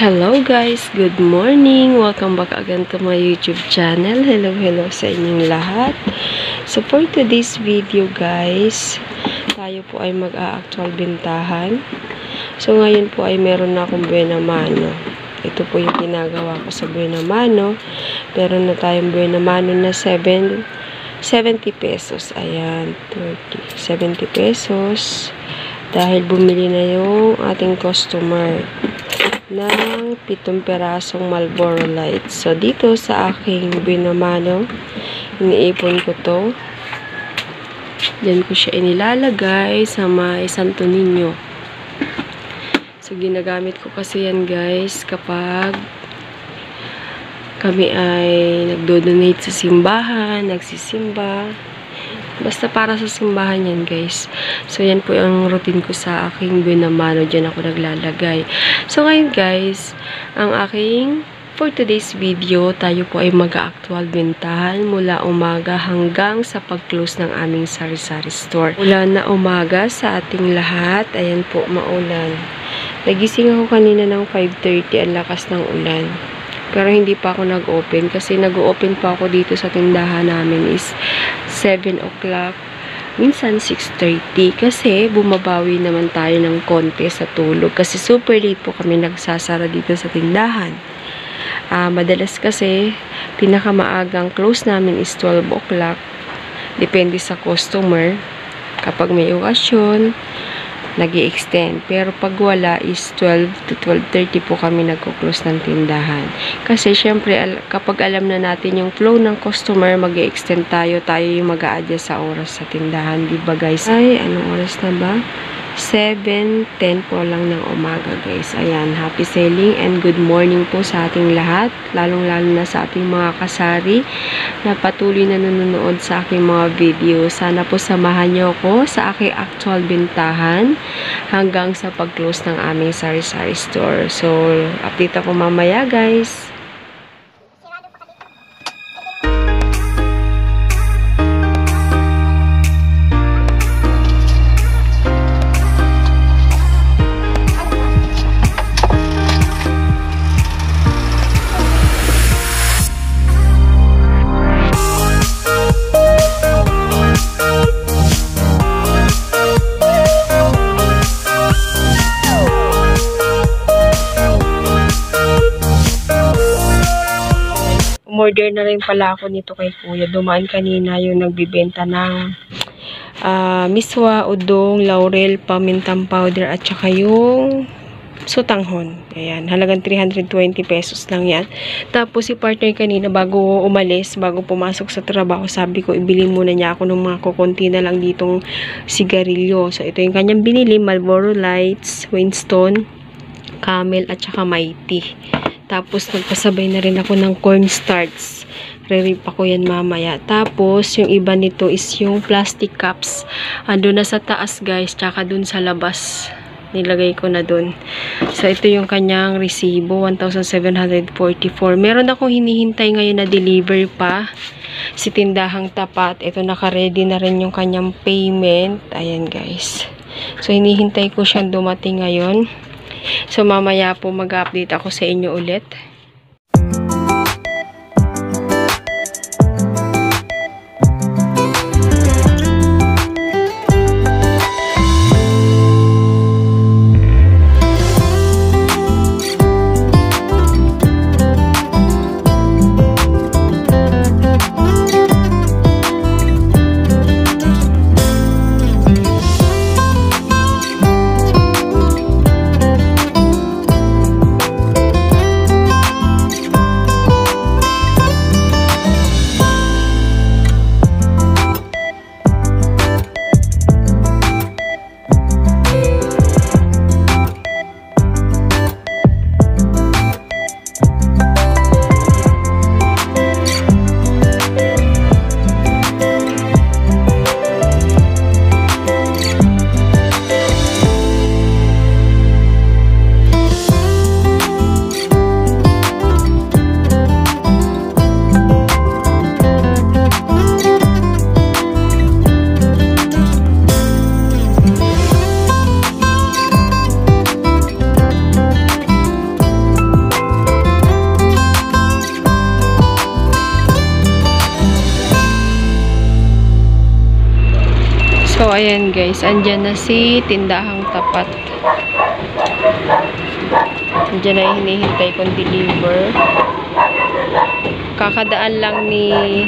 Hello guys, good morning. Welcome back again to my YouTube channel. Hello sa inyong lahat. So for today's video guys, tayo po ay mag-a-actual bintahan. So ngayon po ay meron na akong buena mano. Ito po yung ginagawa ko sa buena mano. Meron na tayong buena mano na 70 pesos. Ayan, 70 pesos. Dahil bumili na yung ating customer ng 7 perasong Marlboro Lights. So, dito sa aking binamano, iniipon ko to. Diyan ko siya inilalagay sa may Santo Niño. So, ginagamit ko kasi yan guys kapag kami ay nagdo-donate sa simbahan, nagsisimba. Basta para sa simbahan yan guys. So yan po yung routine ko sa aking binamano. Diyan ako naglalagay. So ngayon guys, ang aking for today's video, tayo po ay mag-actual bintahan mula umaga hanggang sa pag-close ng aming sari-sari store. Mula na umaga sa ating lahat. Ayan po, maulan. Nagising ako kanina ng 5:30. Ang lakas ng ulan. Pero hindi pa ako nag-open kasi nag-open pa ako dito sa tindahan namin is 7 o'clock, minsan 6:30 kasi bumabawi naman tayo ng konti sa tulog kasi super late po kami nagsasara dito sa tindahan. Madalas kasi pinakamaagang close namin is 12 o'clock. Depende sa customer. Kapag may okasyon, nag-i-extend. Pero pag wala is 12 to 12:30 po kami nagko-close ng tindahan. Kasi syempre kapag alam na natin yung flow ng customer, mag-i-extend tayo yung mag-a-adjust sa oras sa tindahan. Diba guys? Ay, anong oras na ba? 7:10 po lang ng umaga guys. Ayan, happy selling and good morning po sa ating lahat. Lalong-lalo na sa ating mga kasari na patuloy na nanonood sa aking mga video. Sana po samahan niyo ako sa aking actual bintahan hanggang sa pag-close ng aming sari-sari store. So, update ako mamaya guys. Order na rin pala ako nito kay Kuya. Dumaan kanina yung nagbibenta ng miswa, udong, laurel, pamintang powder at saka yung sutanghon. Ayan, halagang 320 pesos lang yan. Tapos si partner kanina bago umalis, bago pumasok sa trabaho, sabi ko ibili muna niya ako ng mga kukunti na lang ditong sigarilyo. So ito yung kanyang binili, Marlboro Lights, Winston, Camel at saka Mighty. Tapos, nagpasabay na rin ako ng cornstarch. Re-rip ako yan mamaya. Tapos, yung iba nito is yung plastic cups. Ando na sa taas, guys. Tsaka dun sa labas. Nilagay ko na dun. So, ito yung kanyang resibo. 1,744. Meron akong hinihintay ngayon na deliver pa. Si Tindahang Tapat. Ito, naka-ready na rin yung kanyang payment. Ayan, guys. So, hinihintay ko siyang dumating ngayon. So, mamaya po mag-update ako sa inyo ulit. So, ayan guys. Andyan na si Tindahang Tapat. Andyan na hinihintay kong deliver. Kakadaan lang ni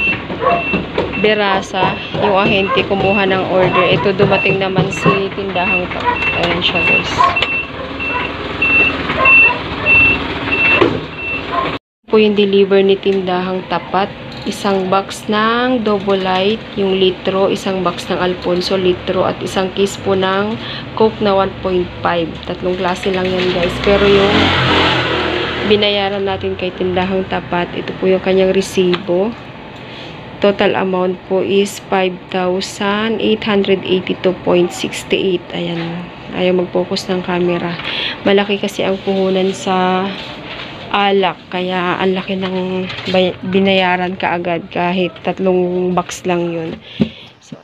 Berasa, yung ahente, kumuha ng order. Ito, dumating naman si Tindahang Tapat. Ayan siya guys. Po yung deliver ni Tindahang Tapat. Isang box ng Double Light, yung litro, isang box ng Alfonso litro, at isang case po ng Coke na 1.5. Tatlong klase lang yan guys. Pero yung binayaran natin kay Tindahang Tapat, ito po yung kanyang resibo. Total amount po is 5,882.68. Ayan. Ayaw mag-focus ng camera. Malaki kasi ang puhunan sa alak, kaya ang laki ng binayaran kaagad kahit tatlong box lang yun. So,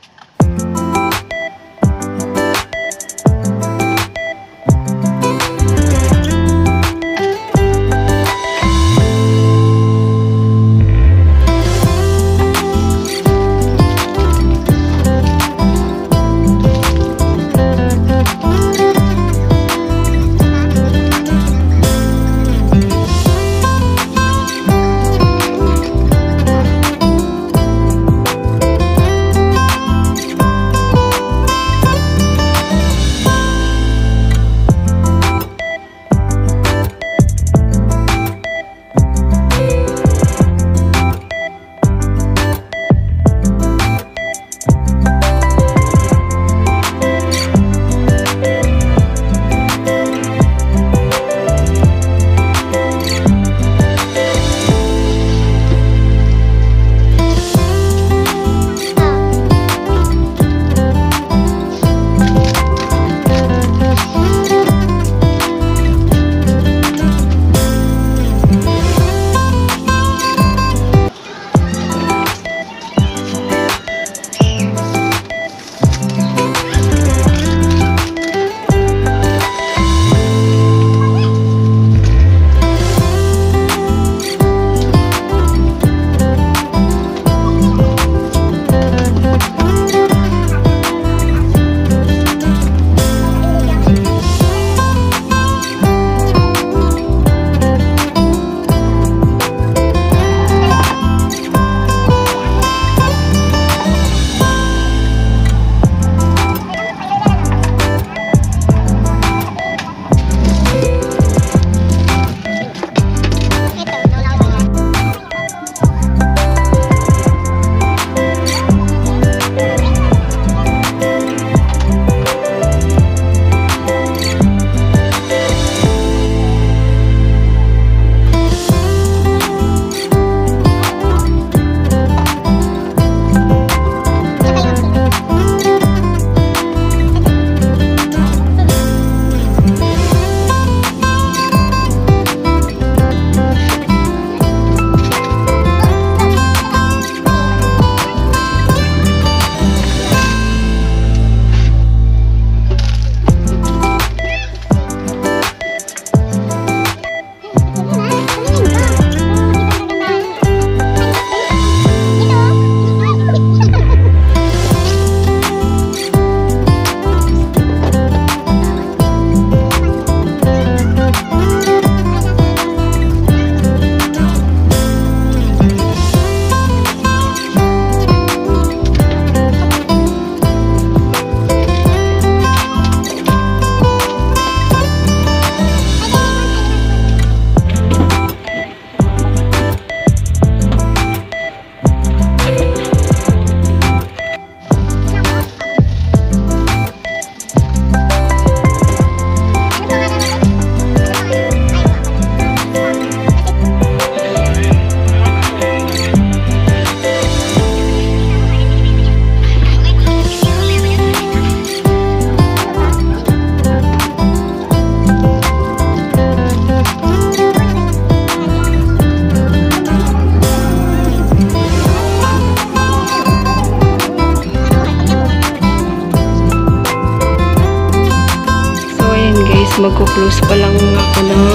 magko-close pa lang ako ng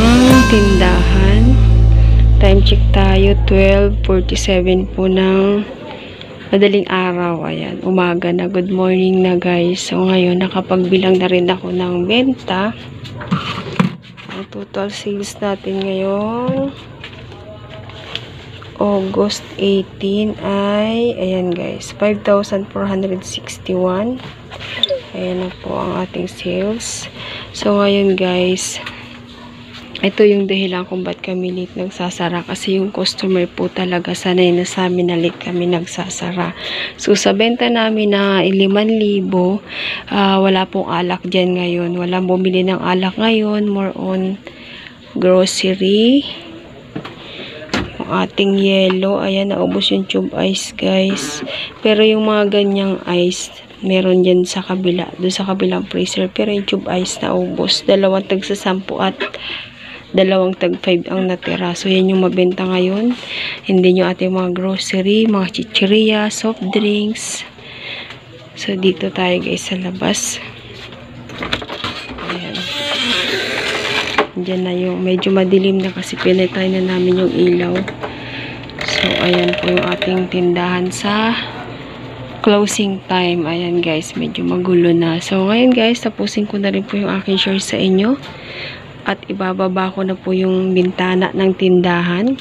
tindahan. Time check tayo, 12:47 po ng Madaling araw, ayan, umaga na, good morning na guys. So ngayon, nakapagbilang na rin ako ng benta. Ang total sales natin ngayon, August 18 ay, ayan guys, 5,461. Ayan na po ang ating sales. So ngayon guys, ito yung dahilan kung ba't kami late nagsasara. Kasi yung customer po talaga sanay na sa amin na late kami nagsasara. So sa benta namin na 5,000, wala pong alak dyan ngayon. Walang bumili ng alak ngayon. More on grocery. Yung ating yellow. Ayan, naubos yung tube ice guys. Pero yung mga ganyang ice, meron dyan sa kabila. Doon sa kabilang freezer. Pero yung tube ice naubos. 2 tag sa 10 at 2 tag 5 ang natira. So, yan yung mabenta ngayon. Hindi yung ating mga grocery, mga chichirya, soft drinks. So, dito tayo guys sa labas. Ayan. Diyan na yung, medyo madilim na kasi pinatay na namin yung ilaw. So, ayan po yung ating tindahan sa closing time. Ayan guys, medyo magulo na. So, ngayon guys, tapusin ko na rin po yung aking share sa inyo. At ibababa ko na po yung bintana ng tindahan.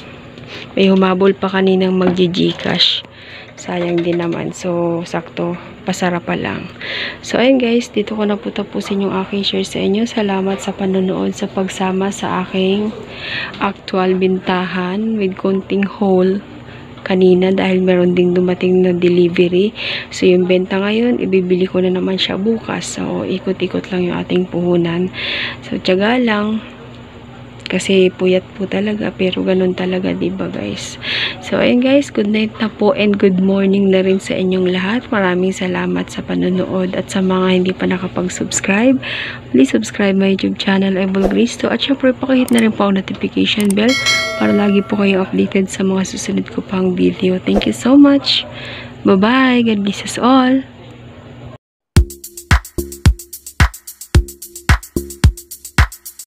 May humabol pa kaninang magji-Gcash. Sayang din naman. So, sakto. Pasara pa lang. So, ayun guys. Dito ko na po tapusin yung aking share sa inyo. Salamat sa panonood, sa pagsama sa aking actual bintahan with konting haul kanina dahil meron ding dumating na delivery. So, yung benta ngayon, ibibili ko na naman siya bukas. So, ikot-ikot lang yung ating puhunan. So, tiyaga lang. Kasi puyat po talaga, pero ganun talaga, diba guys? So, ayun guys, good night na po and good morning na rin sa inyong lahat. Maraming salamat sa panonood at sa mga hindi pa nakapag-subscribe. Please subscribe my YouTube channel, Evil Cristo. At syempre, pakihit na rin po ang notification bell para lagi po kayo updated sa mga susunod ko pang video. Thank you so much. Bye-bye. God bless us all.